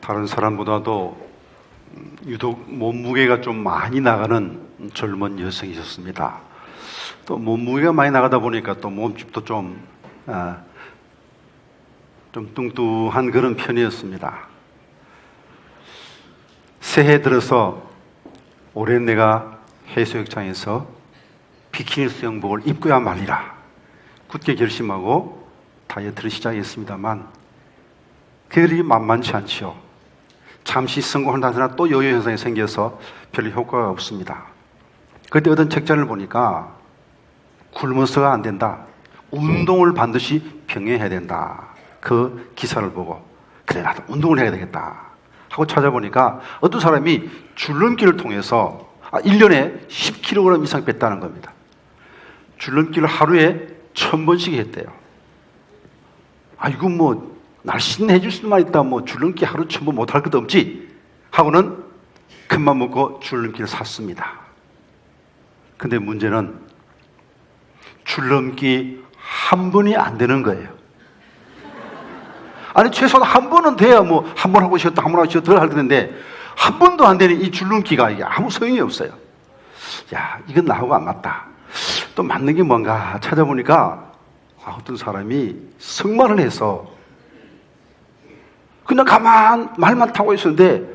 다른 사람보다도 유독 몸무게가 좀 많이 나가는 젊은 여성이셨습니다. 또 몸무게가 많이 나가다 보니까 또 몸집도 좀 뚱뚱한 그런 편이었습니다. 새해 들어서 올해 내가 해수욕장에서 비키니 수영복을 입고야 말리라 굳게 결심하고 다이어트를 시작했습니다만 그들이 만만치 않지요. 잠시 성공한다거나 또 요요 현상이 생겨서 별로 효과가 없습니다. 그때 어떤 책자를 보니까 굶어서가 안 된다, 운동을 반드시 병행해야 된다, 그 기사를 보고 그래 나도 운동을 해야 되겠다 하고 찾아보니까 어떤 사람이 줄넘기를 통해서 1년에 10kg 이상 뺐다는 겁니다. 줄넘기를 하루에 1000번씩 했대요. 이거 뭐 날씬해 줄 수만 있다, 뭐 줄넘기 하루 1000번 못할 것도 없지 하고는 큰맘 먹고 줄넘기를 샀습니다. 근데 문제는 줄넘기 한 번이 안 되는 거예요. 아니 최소한 한 번은 돼야 뭐 한 번 하고 쉬었다 한 번 하고 쉬었다 덜 할 텐데 한 번도 안 되는 이 줄넘기가 이게 아무 소용이 없어요. 야, 이건 나하고 안 맞다. 또 맞는 게 뭔가 찾아보니까 어떤 사람이 승마를 해서 그냥 가만 말만 타고 있었는데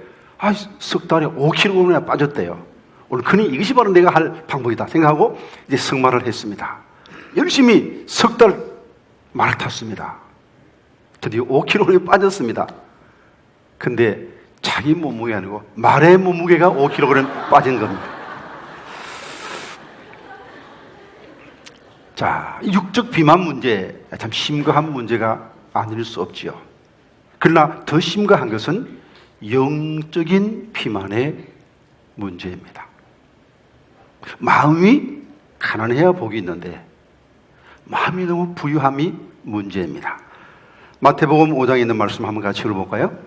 석 달에 5kg나 빠졌대요. 오늘 그니 이것이 바로 내가 할 방법이다 생각하고 이제 승마를 했습니다. 열심히 석 달 말을 탔습니다. 드디어 5kg에 빠졌습니다. 근데 자기 몸무게 아니고 말의 몸무게가 5kg 빠진 겁니다. 자, 육적 비만 문제 참 심각한 문제가 아닐 수 없지요. 그러나 더 심각한 것은 영적인 비만의 문제입니다. 마음이 가난해야 복이 있는데 마음이 너무 부유함이 문제입니다. 마태복음 5장에 있는 말씀 한번 같이 읽어볼까요?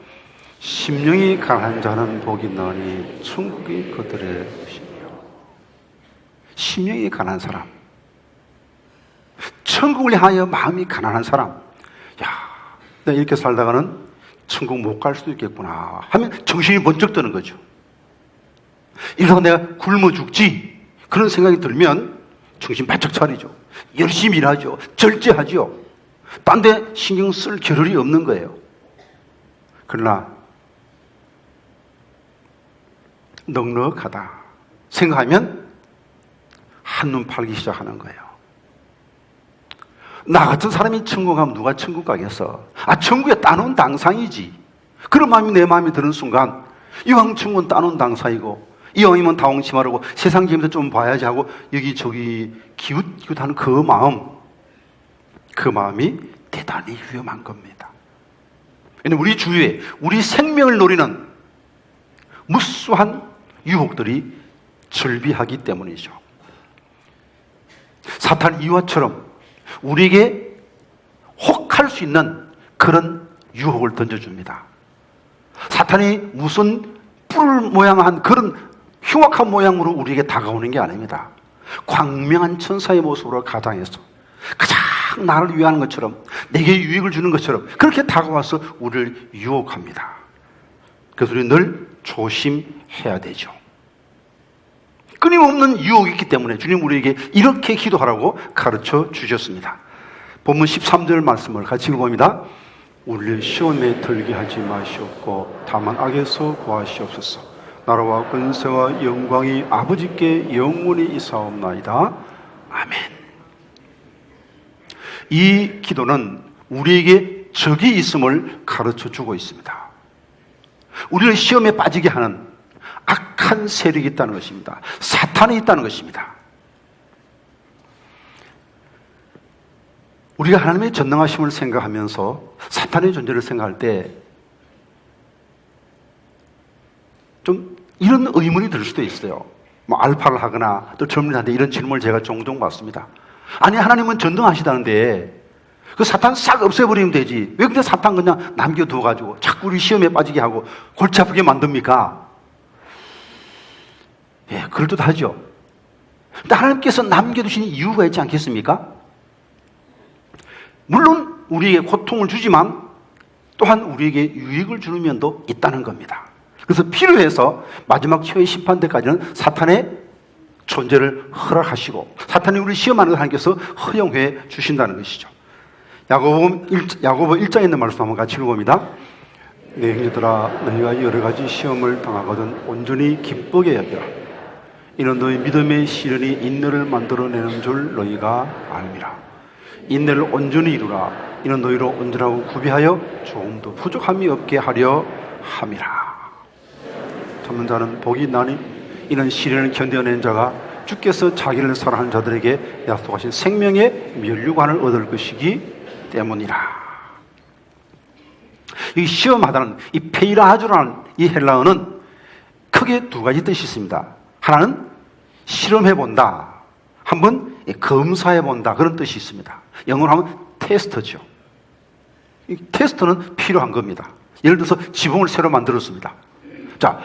심령이 가난한 자는 복이 있나니 천국이 그들의 것이며. 심령이 가난한 사람, 천국을 향하여 마음이 가난한 사람, 야, 내가 이렇게 살다가는 천국 못 갈 수도 있겠구나 하면 정신이 번쩍 드는 거죠. 이러다가 내가 굶어 죽지 그런 생각이 들면 정신 바짝 차리죠. 열심히 일하죠. 절제하죠. 딴 데 신경 쓸 겨를이 없는 거예요. 그러나 넉넉하다 생각하면 한눈 팔기 시작하는 거예요. 나 같은 사람이 천국 가면 누가 천국 가겠어? 천국에 따놓은 당상이지. 그런 마음이 내 마음에 드는 순간 이왕 천국은 따놓은 당상이고 이왕이면 다홍치마르고 세상 재미도 좀 봐야지 하고 여기저기 기웃기웃하는 그 마음이 대단히 위험한 겁니다. 왜냐하면 우리 주위에 우리 생명을 노리는 무수한 유혹들이 절비하기 때문이죠. 사탄 이와처럼 우리에게 혹할 수 있는 그런 유혹을 던져줍니다. 사탄이 무슨 뿔 모양한 그런 흉악한 모양으로 우리에게 다가오는 게 아닙니다. 광명한 천사의 모습으로 가장해서 가장 나를 위하는 것처럼 내게 유익을 주는 것처럼 그렇게 다가와서 우리를 유혹합니다. 그래서 우리는 늘 조심해야 되죠. 끊임없는 유혹이 있기 때문에 주님 우리에게 이렇게 기도하라고 가르쳐 주셨습니다. 본문 13절 말씀을 같이 읽어봅니다. 우리를 시험에 들게 하지 마시옵고 다만 악에서 구하시옵소서. 나라와 권세와 영광이 아버지께 영원히 있사옵나이다. 아멘. 이 기도는 우리에게 적이 있음을 가르쳐 주고 있습니다. 우리를 시험에 빠지게 하는 악한 세력이 있다는 것입니다. 사탄이 있다는 것입니다. 우리가 하나님의 전능하심을 생각하면서 사탄의 존재를 생각할 때 좀 이런 의문이 들 수도 있어요. 알파를 하거나 또 젊은이한테 이런 질문을 제가 종종 받습니다. 아니 하나님은 전능하시다는데 그 사탄 싹 없애버리면 되지 왜 근데 사탄 그냥 남겨두어가지고 자꾸 우리 시험에 빠지게 하고 골치 아프게 만듭니까? 예, 그럴듯하죠. 근데 하나님께서 남겨두신 이유가 있지 않겠습니까? 물론 우리에게 고통을 주지만 또한 우리에게 유익을 주는 면도 있다는 겁니다. 그래서 필요해서 마지막 최후의 심판 때까지는 사탄의 존재를 허락하시고 사탄이 우리를 시험하는 걸 하나님께서 허용해 주신다는 것이죠. 야고보 1장에 있는 말씀 한번 같이 읽어봅니다. 내 형제들아, 너희가 여러 가지 시험을 당하거든 온전히 기쁘게 여기라. 이는 너희 믿음의 시련이 인내를 만들어내는 줄 너희가 알미라. 인내를 온전히 이루라. 이는 너희로 온전하고 구비하여 조금도 부족함이 없게 하려 함이라. 참는 자는 복이 있나니 이는 시련을 견뎌낸 자가 주께서 자기를 사랑하는 자들에게 약속하신 생명의 면류관을 얻을 것이기 때문이라. 이 시험하다는 이 페이라하주라는 이 헬라어는 크게 두 가지 뜻이 있습니다. 하나는 실험해본다, 한번 검사해본다, 그런 뜻이 있습니다. 영어로 하면 테스트죠. 이 테스트는 필요한 겁니다. 예를 들어서 지붕을 새로 만들었습니다. 자,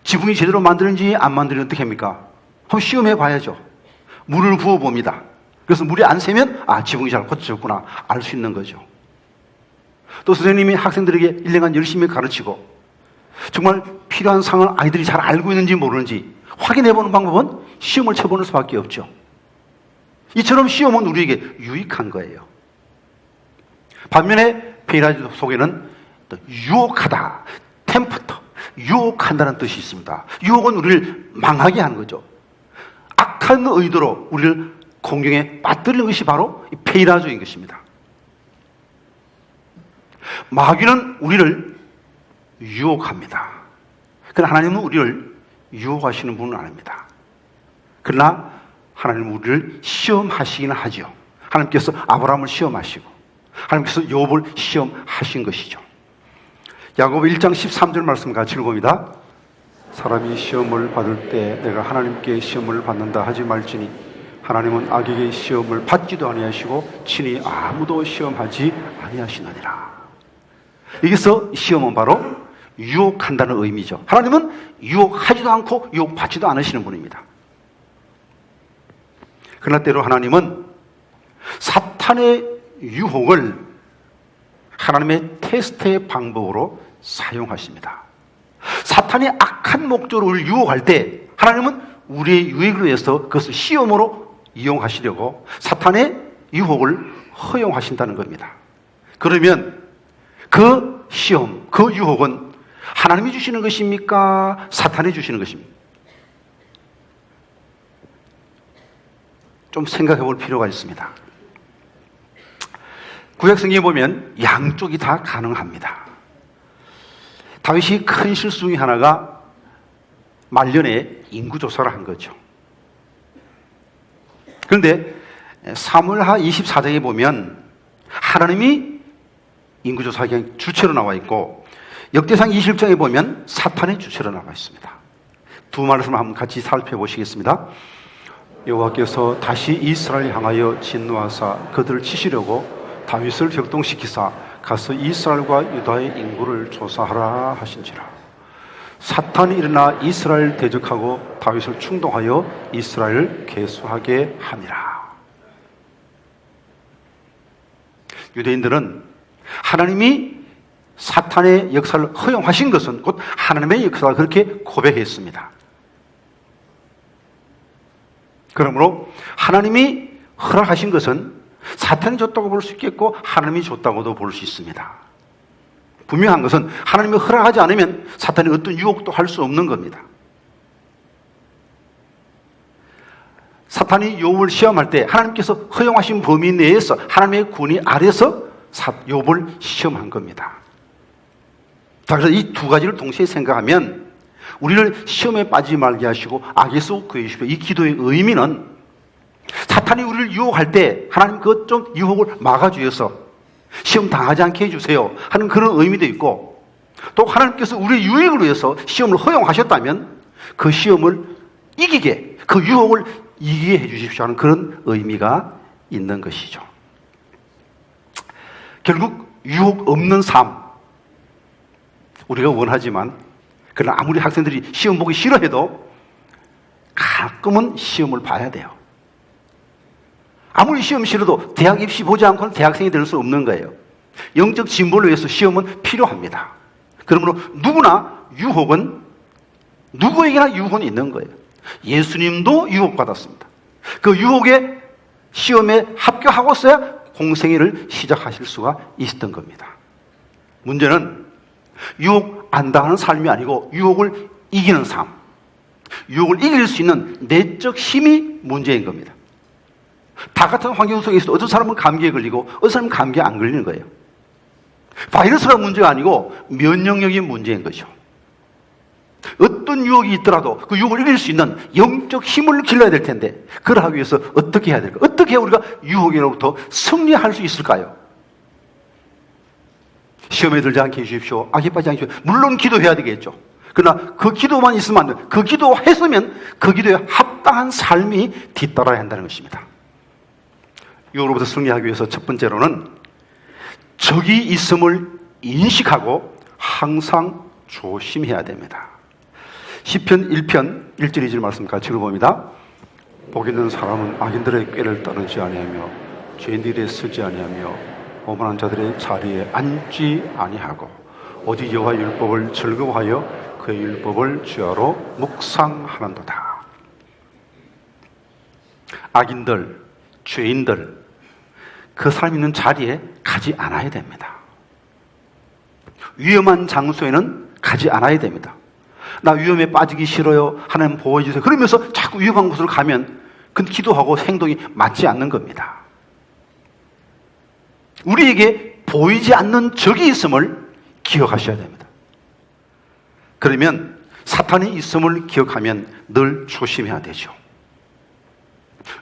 지붕이 제대로 만드는지 안 만드는지 어떻게 합니까? 한번 시험해 봐야죠. 물을 부어 봅니다. 그래서 물이 안 새면 지붕이 잘 고쳐졌구나 알 수 있는 거죠. 또 선생님이 학생들에게 1년간 열심히 가르치고 정말 필요한 상황을 아이들이 잘 알고 있는지 모르는지 확인해보는 방법은 시험을 쳐보는 수밖에 없죠. 이처럼 시험은 우리에게 유익한 거예요. 반면에 페이라주 속에는 또 유혹하다, 템프터, 유혹한다는 뜻이 있습니다. 유혹은 우리를 망하게 하는 거죠. 악한 의도로 우리를 공경에 빠뜨리는 것이 바로 이 페이라주인 것입니다. 마귀는 우리를 유혹합니다. 그러나 하나님은 우리를 유혹하시는 분은 아닙니다. 그러나 하나님은 우리를 시험하시기는 하죠. 하나님께서 아브라함을 시험하시고 하나님께서 욥을 시험하신 것이죠. 야고보 1장 13절 말씀 같이 읽어봅니다. 사람이 시험을 받을 때 내가 하나님께 시험을 받는다 하지 말지니 하나님은 악에게 시험을 받지도 아니하시고 친히 아무도 시험하지 아니하시느니라. 여기서 시험은 바로 유혹한다는 의미죠. 하나님은 유혹하지도 않고 유혹받지도 않으시는 분입니다. 그러나 때로 하나님은 사탄의 유혹을 하나님의 테스트의 방법으로 사용하십니다. 사탄이 악한 목적으로 우리를 유혹할 때 하나님은 우리의 유익을 위해서 그것을 시험으로 이용하시려고 사탄의 유혹을 허용하신다는 겁니다. 그러면 그 시험, 그 유혹은 하나님이 주시는 것입니까? 사탄이 주시는 것입니까? 좀 생각해 볼 필요가 있습니다. 구약성경에 보면 양쪽이 다 가능합니다. 다윗이 큰 실수 중에 하나가 말년에 인구조사를 한 거죠. 그런데 사무엘하 24장에 보면 하나님이 인구조사 그냥 주체로 나와 있고 역대상 20장에 보면 사탄의 주체로 나와 있습니다. 두 말씀을 한번 같이 살펴보시겠습니다. 여호와께서 다시 이스라엘 향하여 진노하사 그들을 치시려고 다윗을 격동시키사 가서 이스라엘과 유다의 인구를 조사하라 하신지라. 사탄이 일어나 이스라엘 대적하고 다윗을 충동하여 이스라엘을 계수하게 하니라. 유대인들은 하나님이 사탄의 역사를 허용하신 것은 곧 하나님의 역사를 그렇게 고백했습니다. 그러므로 하나님이 허락하신 것은 사탄이 줬다고 볼 수 있겠고 하나님이 줬다고도 볼 수 있습니다. 분명한 것은 하나님이 허락하지 않으면 사탄이 어떤 유혹도 할 수 없는 겁니다. 사탄이 욥을 시험할 때 하나님께서 허용하신 범위 내에서 하나님의 군이 아래서 욥을 시험한 겁니다. 자, 그래서 이 두 가지를 동시에 생각하면 우리를 시험에 빠지지 말게 하시고 악에서 구해 주시고 이 기도의 의미는 사탄이 우리를 유혹할 때 하나님 그것 좀 유혹을 막아주셔서 시험 당하지 않게 해주세요 하는 그런 의미도 있고 또 하나님께서 우리의 유익을 위해서 시험을 허용하셨다면 그 시험을 이기게 그 유혹을 이기게 해주십시오 하는 그런 의미가 있는 것이죠. 결국 유혹 없는 삶 우리가 원하지만 그러나 아무리 학생들이 시험 보기 싫어해도 가끔은 시험을 봐야 돼요. 아무리 시험 싫어도 대학 입시 보지 않고는 대학생이 될 수 없는 거예요. 영적 진보를 위해서 시험은 필요합니다. 그러므로 누구나 유혹은, 누구에게나 유혹은 있는 거예요. 예수님도 유혹받았습니다. 그 유혹에, 시험에 합격하고서야 공생애를 시작하실 수가 있었던 겁니다. 문제는 유혹 안 당하는 삶이 아니고 유혹을 이기는 삶, 유혹을 이길 수 있는 내적 힘이 문제인 겁니다. 다 같은 환경 속에서 어떤 사람은 감기에 걸리고 어떤 사람은 감기에 안 걸리는 거예요. 바이러스가 문제가 아니고 면역력이 문제인 거죠. 어떤 유혹이 있더라도 그 유혹을 이길 수 있는 영적 힘을 길러야 될 텐데, 그걸 하기 위해서 어떻게 해야 될까? 어떻게 해야 우리가 유혹으로부터 승리할 수 있을까요? 시험에 들지 않게 해주십시오. 악에 빠지지 않게 해주십시오. 물론 기도해야 되겠죠. 그러나 그 기도만 있으면 안 돼요. 그 기도했으면 그 기도에 합당한 삶이 뒤따라야 한다는 것입니다. 유혹으로부터 승리하기 위해서 첫 번째로는 적이 있음을 인식하고 항상 조심해야 됩니다. 시편 1편 1절 2절 말씀 같이 읽어봅니다. 복 있는 사람은 악인들의 꾀를 따르지 아니하며 죄인들의 쓰지 아니하며 오만한 자들의 자리에 앉지 아니하고 오직 여호와의 율법을 즐거워하여 그의 율법을 주야로 묵상하는도다. 악인들, 죄인들, 그 사람 있는 자리에 가지 않아야 됩니다. 위험한 장소에는 가지 않아야 됩니다. 나 위험에 빠지기 싫어요. 하나님 보호해 주세요. 그러면서 자꾸 위험한 곳으로 가면 그 기도하고 행동이 맞지 않는 겁니다. 우리에게 보이지 않는 적이 있음을 기억하셔야 됩니다. 그러면 사탄이 있음을 기억하면 늘 조심해야 되죠.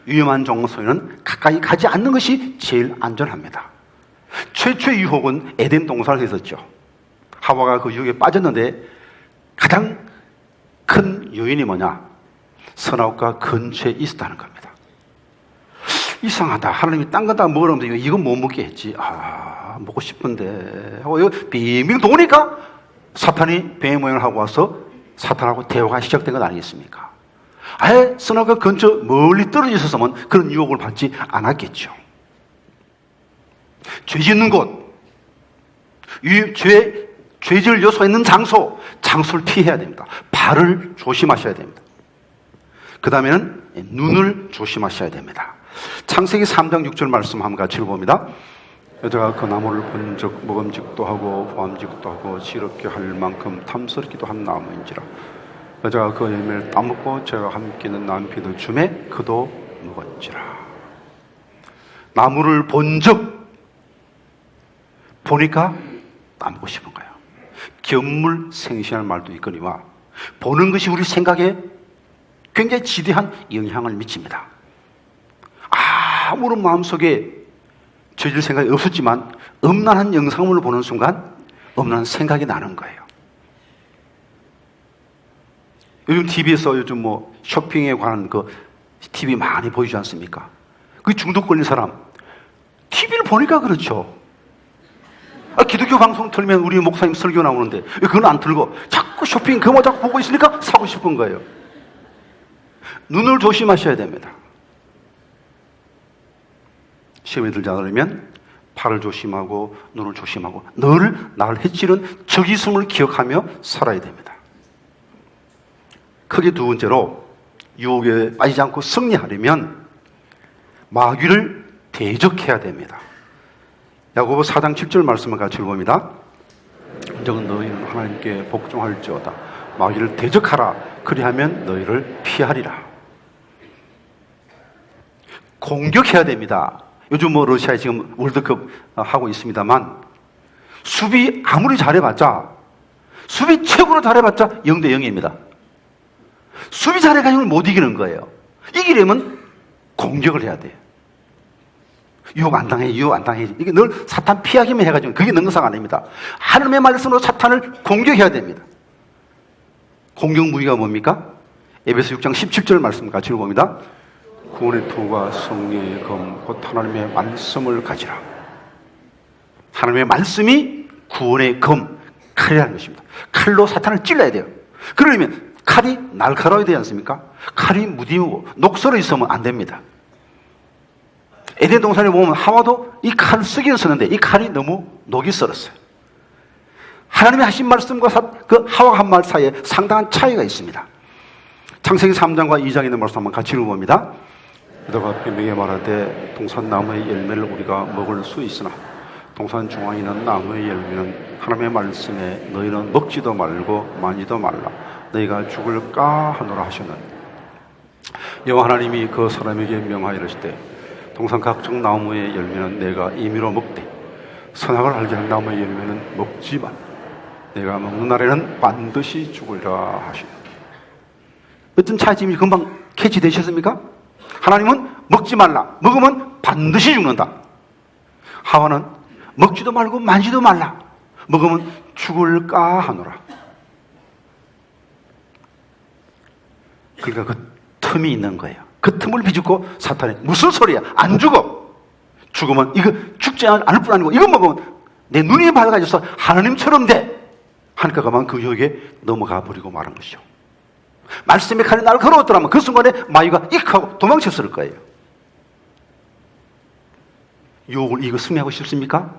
위험한 장소에는 가까이 가지 않는 것이 제일 안전합니다. 최초의 유혹은 에덴 동산에서 있었죠. 하와가 그 유혹에 빠졌는데 가장 큰 요인이 뭐냐? 선악과 근처에 있었다는 겁니다. 이상하다. 하나님이 딴 거 다 먹으라면서 이건 못 먹게 했지. 먹고 싶은데 하고 이거 빙빙 도니까 사탄이 뱀 모양을 하고 와서 사탄하고 대화가 시작된 것 아니겠습니까? 아예 선악과 근처 멀리 떨어져 있었으면 그런 유혹을 받지 않았겠죠. 죄 짓는 곳, 죄질 요소가 있는 장소를 피해야 됩니다. 발을 조심하셔야 됩니다. 그 다음에는 눈을 조심하셔야 됩니다. 창세기 3장 6절 말씀 한번 같이 읽어봅니다. 여자가 그 나무를 본 적 먹음직도 하고 보암직도 하고 지럽게 할 만큼 탐스럽기도 한 나무인지라. 여자가 그 열매를 따먹고 저와 함께 있는 남편을 주매 그도 먹었지라. 나무를 본 적, 보니까 따먹고 싶은 거예요. 견물생시하는 말도 있거니와 보는 것이 우리 생각에 굉장히 지대한 영향을 미칩니다. 아무런 마음속에 죄질 생각이 없었지만 음란한 영상물을 보는 순간 음란한 생각이 나는 거예요. 요즘 TV에서 요즘 쇼핑에 관한 그 TV 많이 보이지 않습니까? 그 중독 걸린 사람 TV를 보니까 그렇죠. 기독교 방송 틀면 우리 목사님 설교 나오는데 그건 안 틀고 자꾸 쇼핑 그 모자 보고 있으니까 사고 싶은 거예요. 눈을 조심하셔야 됩니다. 시험에 들지 않으려면 팔을 조심하고 눈을 조심하고 늘 나를 해치는 적이 있음을 기억하며 살아야 됩니다. 크게 두 번째로 유혹에 빠지지 않고 승리하려면 마귀를 대적해야 됩니다. 야고보 4장 7절 말씀을 같이 읽어봅니다. 적은 너희는 하나님께 복종할지어다. 마귀를 대적하라. 그리하면 너희를 피하리라. 공격해야 됩니다. 요즘 러시아에 지금 월드컵 하고 있습니다만 수비 아무리 잘해봤자 수비 최고로 잘해봤자 0대 0입니다. 수비 잘해가지고 못 이기는 거예요. 이기려면 공격을 해야 돼요. 유혹 안 당해. 이게 늘 사탄 피하기만 해가지고 그게 능력 아닙니다. 하나님의 말씀으로 사탄을 공격해야 됩니다. 공격 무기가 뭡니까? 에베소 6장 17절 말씀 같이 읽어봅니다. 구원의 도가 성령의 검 곧 하나님의 말씀을 가지라. 하나님의 말씀이 구원의 검, 칼이라는 것입니다. 칼로 사탄을 찔러야 돼요. 그러려면 칼이 날카로워야 되지 않습니까? 칼이 무디고 녹슬어 있으면 안 됩니다. 에덴 동산에 보면 하와도 이 칼을 쓰기는 쓰는데 이 칼이 너무 녹이 썰었어요. 하나님이 하신 말씀과 그 하와 한 말 사이에 상당한 차이가 있습니다. 창세기 3장과 2장에 있는 말씀 한번 같이 읽어봅니다. 너가 비명에 말하되 동산 나무의 열매를 우리가 먹을 수 있으나 동산 중앙에 있는 나무의 열매는 하나님의 말씀에 너희는 먹지도 말고 만지도 말라 너희가 죽을까 하노라 하셨느니 여호와 하나님이 그 사람에게 명하여 이르시되 동산 각종 나무의 열매는 내가 임의로 먹되 선악을 알게 하는 나무의 열매는 먹지 말라 내가 먹는 날에는 반드시 죽으리라 하시니 어떤 차이점이 금방 캐치되셨습니까? 하나님은 먹지 말라 먹으면 반드시 죽는다. 하와는 먹지도 말고 만지도 말라 먹으면 죽을까 하노라. 그러니까 그 틈이 있는 거예요. 그 틈을 비집고 사탄이 무슨 소리야 안 죽어 죽으면 이거 죽지 않을 뿐 아니고 이거 먹으면 내 눈이 밝아져서 하나님처럼 돼 하니까 그만 그 유혹에 넘어가 버리고 말한 것이죠. 말씀의 칼이 나를 걸어왔더라면 그 순간에 마귀가 익 하고 도망쳤을 거예요. 유혹을 이거 승리하고 싶습니까?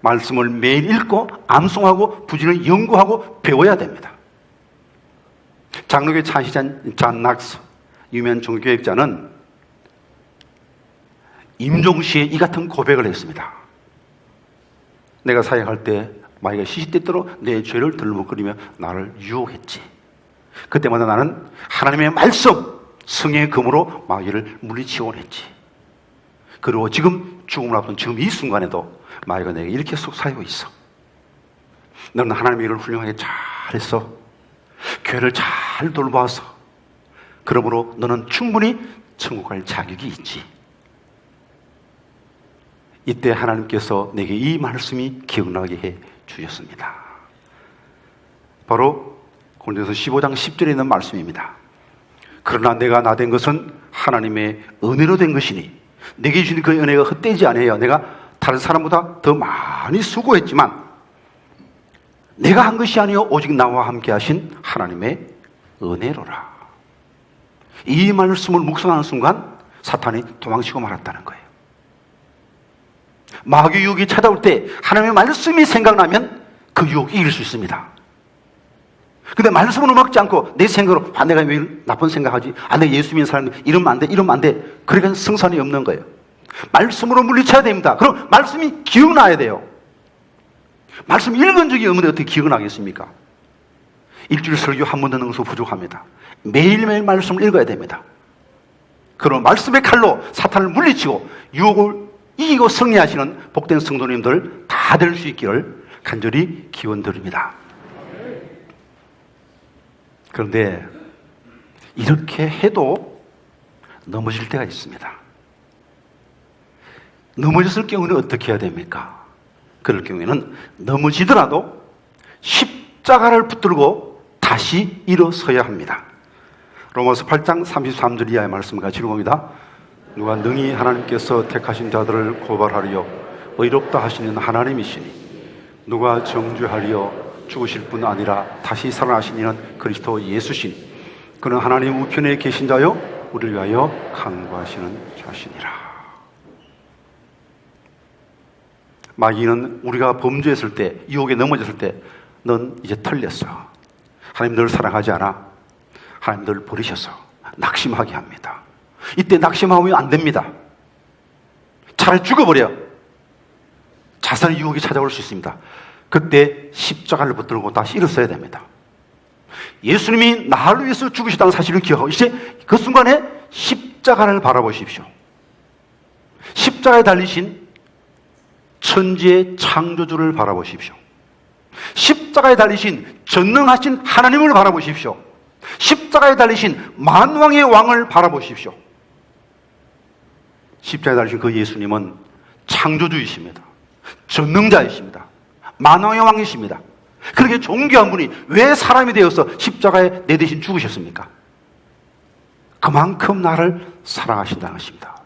말씀을 매일 읽고 암송하고 부지런히 연구하고 배워야 됩니다. 장로교 차시잔 잔 낙스 유명한 종교개혁자는 임종시에 이 같은 고백을 했습니다. 내가 사역할 때 마귀가 시시때때로 내 죄를 들먹거리며 나를 유혹했지. 그때마다 나는 하나님의 말씀 성령의 검으로 마귀를 물리치곤 했지. 그리고 지금 죽음을 앞둔 지금 이 순간에도 마귀가 내게 이렇게 속삭이고 있어. 너는 하나님의 일을 훌륭하게 잘했어. 교회를 잘 돌봐서 그러므로 너는 충분히 천국 갈 자격이 있지. 이때 하나님께서 내게 이 말씀이 기억나게 해 주셨습니다. 바로 고린도서 15장 10절에 있는 말씀입니다. 그러나 내가 나 된 것은 하나님의 은혜로 된 것이니 내게 주신 그 은혜가 헛되지 아니하여 내가 다른 사람보다 더 많이 수고했지만 내가 한 것이 아니요 오직 나와 함께 하신 하나님의 은혜로라. 이 말씀을 묵상하는 순간 사탄이 도망치고 말았다는 거예요. 마귀 유혹이 찾아올 때 하나님의 말씀이 생각나면 그 유혹이 이길 수 있습니다. 근데 말씀으로 먹지 않고 내 생각으로 내가 왜 나쁜 생각하지? 내가 예수 믿는 사람이 이러면 안 돼, 이러면 안 돼. 그러니까 승산이 없는 거예요. 말씀으로 물리쳐야 됩니다. 그럼 말씀이 기억나야 돼요. 말씀 읽은 적이 없는데 어떻게 기억나겠습니까? 일주일 설교 한 번 듣는 것으로 부족합니다. 매일매일 말씀을 읽어야 됩니다. 그럼 말씀의 칼로 사탄을 물리치고 유혹을 이기고 승리하시는 복된 성도님들 다 될 수 있기를 간절히 기원드립니다. 그런데 이렇게 해도 넘어질 때가 있습니다. 넘어졌을 경우는 어떻게 해야 됩니까? 그럴 경우에는 넘어지더라도 십자가를 붙들고 다시 일어서야 합니다. 로마서 8장 33절 이하의 말씀을 같이 읽어봅니다. 누가 능히 하나님께서 택하신 자들을 고발하리요 의롭다 하시는 하나님이시니 누가 정죄하리요 죽으실 뿐 아니라 다시 살아나신 이는 그리스도 예수시니 그는 하나님 우편에 계신 자요 우리를 위하여 간구하시는 자시니라. 마귀는 우리가 범죄했을 때 유혹에 넘어졌을 때 넌 이제 털렸어. 하나님 널 사랑하지 않아. 하나님 널 버리셔서 낙심하게 합니다. 이때 낙심하면 안 됩니다. 차라리 죽어버려. 자살의 유혹이 찾아올 수 있습니다. 그때 십자가를 붙들고 다시 일어서야 됩니다. 예수님이 나를 위해서 죽으셨다는 사실을 기억하고 이제 그 순간에 십자가를 바라보십시오. 십자가에 달리신 천지의 창조주를 바라보십시오. 십자가에 달리신 전능하신 하나님을 바라보십시오. 십자가에 달리신 만왕의 왕을 바라보십시오. 십자가에 달리신 그 예수님은 창조주이십니다. 전능자이십니다. 만왕의 왕이십니다. 그렇게 존귀한 분이 왜 사람이 되어서 십자가에 내 대신 죽으셨습니까? 그만큼 나를 사랑하신다는 것입니다.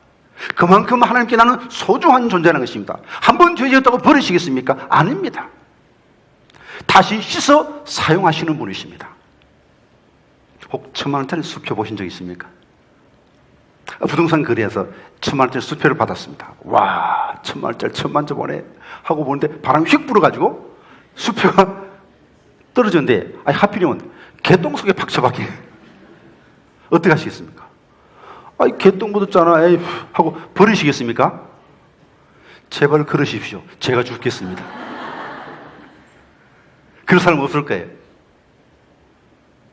그만큼 하나님께 나는 소중한 존재라는 것입니다. 한 번 죄 지었다고 버리시겠습니까? 아닙니다. 다시 씻어 사용하시는 분이십니다. 혹 1,000만 원짜리 수표 보신 적 있습니까? 부동산 거래에서 1,000만 원짜리 수표를 받았습니다. 와, 1,000만 원짜리 1,000만 원 하고 보는데 바람이 휙 불어가지고 수표가 떨어졌는데, 아니 하필이면 개똥 속에 박쳐박혀. 어떻게 하시겠습니까? 아니 개똥 묻었잖아 에이 하고 버리시겠습니까? 제발 그러십시오. 제가 죽겠습니다. 그런 사람 없을 거예요.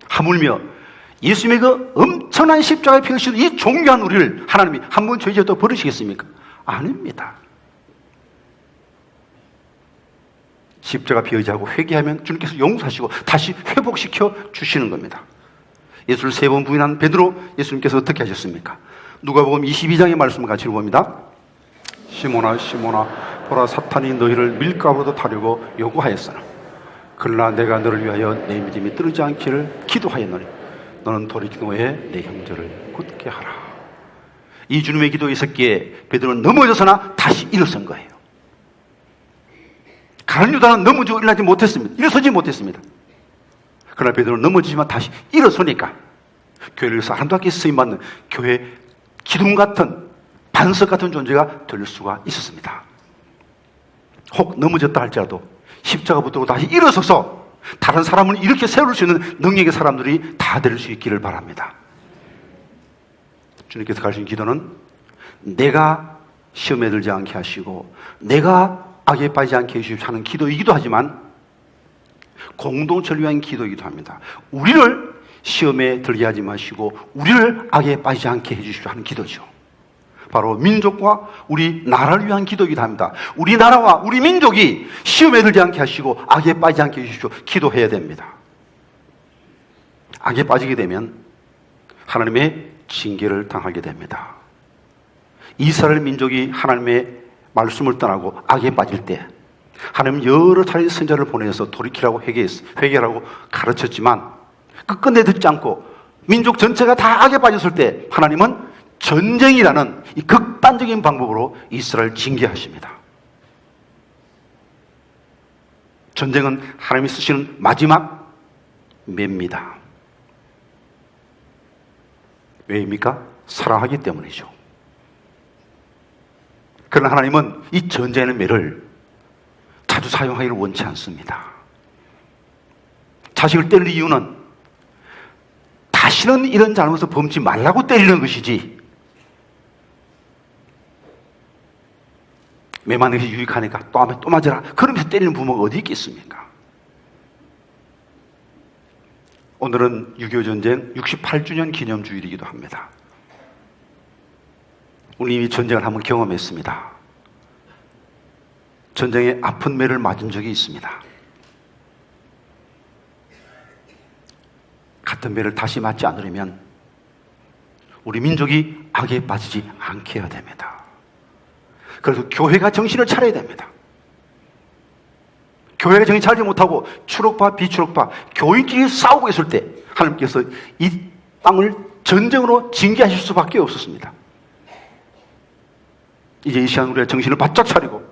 하물며 예수님의 그 엄청난 십자가의 피 흘리신 이 존귀한 우리를 하나님이 한 번 죄 지어도 버리시겠습니까? 아닙니다. 십자가 피 의지하고 회개하면 주님께서 용서하시고 다시 회복시켜 주시는 겁니다. 예수를 3번 부인한 베드로, 예수님께서 어떻게 하셨습니까? 누가복음 22장의 말씀을 같이 읽어봅니다. 시몬아 시몬아 보라 사탄이 너희를 밀가루로 타려고 요구하였으나 그러나 내가 너를 위하여 내 믿음이 떨어지지 않기를 기도하였노니 너는 돌이킨 후에 내 형제를 굳게 하라. 이 주님의 기도에 있었기에 베드로는 넘어져서나 다시 일어선 거예요. 가룟 유다는 넘어지고 일어나지 못했습니다. 일어서지 못했습니다. 그러나 베드로는 넘어지지만 다시 일어서니까 교회를 위해서 아름답게 쓰임받는 교회 기둥 같은 반석 같은 존재가 될 수가 있었습니다. 혹 넘어졌다 할지라도 십자가 붙들고 다시 일어서서 다른 사람을 이렇게 세울 수 있는 능력의 사람들이 다 될 수 있기를 바랍니다. 주님께서 가르친 기도는 내가 시험에 들지 않게 하시고 내가 악에 빠지지 않게 해주십시오 하는 기도이기도 하지만 공동체를 위한 기도이기도 합니다. 우리를 시험에 들게 하지 마시고 우리를 악에 빠지지 않게 해주십시오 하는 기도죠. 바로 민족과 우리 나라를 위한 기도이기도 합니다. 우리 나라와 우리 민족이 시험에 들지 않게 하시고 악에 빠지지 않게 해주십시오. 기도해야 됩니다. 악에 빠지게 되면 하나님의 징계를 당하게 됩니다. 이스라엘 민족이 하나님의 말씀을 떠나고 악에 빠질 때 하나님은 여러 차례 선자를 보내서 돌이키라고 회개라고 가르쳤지만 끝끝내 듣지 않고 민족 전체가 다 악에 빠졌을 때 하나님은 전쟁이라는 이 극단적인 방법으로 이스라엘을 징계하십니다. 전쟁은 하나님이 쓰시는 마지막 매입니다. 왜입니까? 사랑하기 때문이죠. 그러나 하나님은 이 전쟁의 매를 자주 사용하기를 원치 않습니다. 자식을 때릴 이유는 다시는 이런 잘못을 범치 말라고 때리는 것이지 매 맞는 것이 유익하니까 또 맞아라 그러면서 때리는 부모가 어디 있겠습니까? 오늘은 6.25 전쟁 68주년 기념주일이기도 합니다. 우리 이미 전쟁을 한번 경험했습니다. 전쟁의 아픈 매를 맞은 적이 있습니다. 같은 매를 다시 맞지 않으려면 우리 민족이 악에 빠지지 않게 해야 됩니다. 그래서 교회가 정신을 차려야 됩니다. 교회가 정신 차리지 못하고 추록파 비추록파 교인끼리 싸우고 있을 때 하나님께서 이 땅을 전쟁으로 징계하실 수밖에 없었습니다. 이제 이 시간 우리가 정신을 바짝 차리고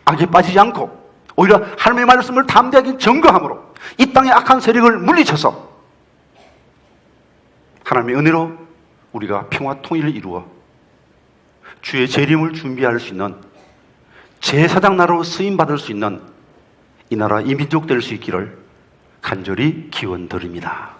악에 빠지지 않고 오히려 하나님의 말씀을 담대하게 증거함으로 이 땅의 악한 세력을 물리쳐서 하나님의 은혜로 우리가 평화 통일을 이루어 주의 재림을 준비할 수 있는 제사장 나라로 쓰임받을 수 있는 이 나라 이 민족 될 수 있기를 간절히 기원드립니다.